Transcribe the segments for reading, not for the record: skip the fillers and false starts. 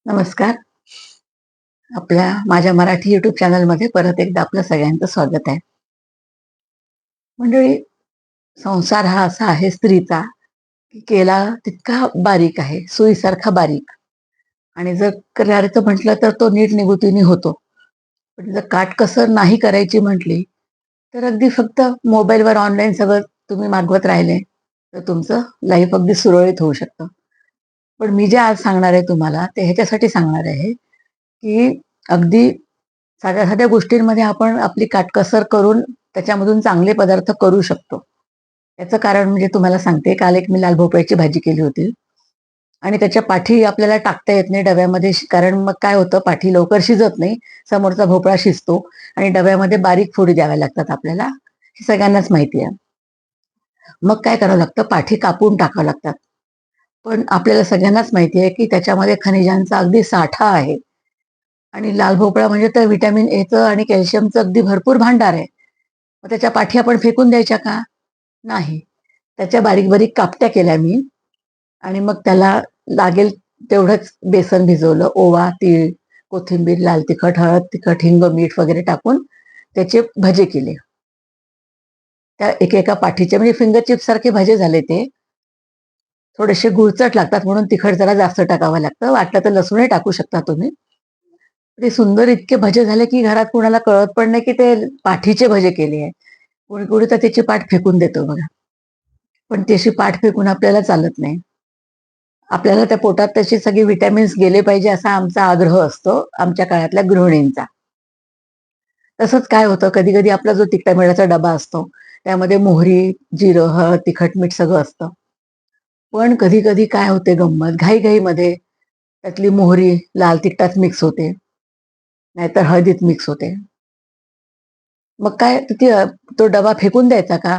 नमस्कार. आपल्या माझ्या मराठी यूट्यूब चॅनलमध्ये परत एकदा आपलं सगळ्यांचं स्वागत आहे. मंडळी, संसार हा असा आहे स्त्रीचा, की केला तितका बारीक आहे, सुईसारखा बारीक. आणि जर करायचं म्हटलं तर तो नीट निगुतीने होतो. पण जर काटकसर नाही करायची म्हटली, तर अगदी फक्त मोबाईलवर ऑनलाईन सगळं तुम्ही मागवत राहिले, तर तुमचं लाईफ अगदी सुरळीत होऊ शकतं. पण मी जे आज सांगणार आहे तुम्हाला, ते ह्याच्यासाठी सांगणार आहे, की अगदी साध्या-साध्या गोष्टींमध्ये आपण आपली काटकसर करून त्याच्यामधून चांगले पदार्थ करू शकतो. याचं कारण म्हणजे तुम्हाला सांगते, काल एक मी लाल भोपळ्याची भाजी केली होती आणि त्याच्या पाठी आपल्याला टाकता येत नाही डब्यामध्ये कारण मग काय होतं पाठी लवकर शिजत नाही. समोरचा भोपळा शिजतो आणि डब्यामध्ये बारीक फोडी द्याव्या लागतात आपल्याला. हे सगळ्यांनाच माहिती आहे. मग काय करावं लागतं पाठी कापून टाकावं लागतात. पण आपल्याला सगळ्यांनाच माहिती आहे, की त्याच्यामध्ये खनिजांचा अगदी साठा आहे. आणि लाल भोपळा म्हणजे तर व्हिटॅमिन एचं आणि कॅल्शियमचं अगदी भरपूर भांडार आहे. मग त्याच्या पाठी आपण फेकून द्यायच्या का? नाही. त्याच्या बारीक-बारीक कापट्या केल्या मी आणि मग त्याला लागेल तेवढंच बेसन भिजवलं. ओवा, तीळ, कोथिंबीर, लाल तिखट, हळद, तिखट, हिंग, मीठ वगैरे टाकून त्याचे भजे केले. त्या एकेका पाठीचे म्हणजे फिंगर चिप्स सारखे भजे झाले ते. थोडेसे गुळचट लागतात म्हणून तिखट जरा जास्त टाकावं लागतं. वाटलं तर लसूणही टाकू शकता तुम्ही. ते सुंदर इतके भजे झाले, की घरात कुणाला कळत पण नाही, की ते पाठीचे भजे केले आहे. कोणी-कोणी तर त्याची पाठ फेकून देतो बघा. पण तशी पाठ फेकून आपल्याला चालत नाही. आपल्याला त्या पोटात त्याचे सगळे व्हिटॅमिन्स गेले पाहिजे असा आमचा आग्रह असतो, आमच्या काळातल्या गृहिणींचा. तसंच काय होतं कधी-कधी आपला जो तिखट-मिठाचा डबा असतो, त्यामध्ये मोहरी, जिरं, हळद, तिखट, मीठ सगळं असतं. पण कधी-कधी काय होते गंमत, घाई-घाईमध्ये त्यातली मोहरी लाल तिखटात मिक्स होते, नाहीतर हळदीत मिक्स होते. मग काय तर तो डबा फेकून द्यायचा का?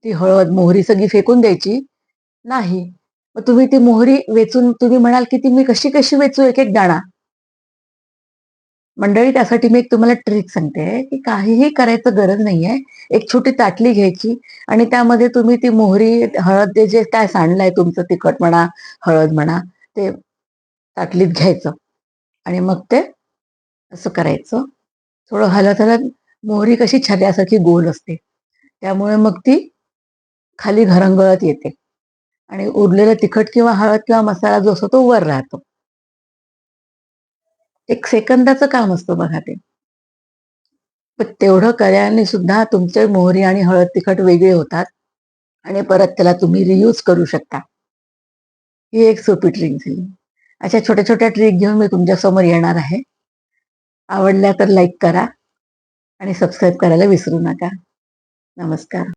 ती हळद, मोहरी सगळी फेकून द्यायची? नाही. मग तुम्ही ती मोहरी वेचून तुम्ही म्हणाल, की ती मी कशी-कशी वेचू एक-एक दाणा? मंडळी त्यासाठी मी एक तुम्हाला ट्रिक सांगते, की काहीही करायचं गरज नाहीये. एक छोटी ताटली घ्यायची आणि त्यामध्ये तुम्ही ती मोहरी, हळद ते जे काय सांडलंय तुमचं तिखट म्हणा, हळद म्हणा, ते ताटलीत घ्यायचं आणि मग ते असं करायचं. थोडं हलत-हलत मोहरी कशी छल्यासारखी गोल असते. त्यामुळे मग ती खाली घरंगळत येते आणि उरलेलं तिखट किंवा हळद किंवा मसाला जो असतो तो वर राहतो. एक सेकंदाचं काम असतं बघा ते. पण तेवढं केल्याने सुद्धा तुमचे मोहरी आणि हळद तिखट वेगळे होतात आणि परत त्याला तुम्ही रियूज करू शकता. ही एक सोपी ट्रिक झाली. अशा छोट्या-छोट्या ट्रिक घेऊन मी तुमच्यासमोर येणार आहे. आवडल्या तर लाईक करा आणि सबस्क्राईब करायला विसरू नका. नमस्कार.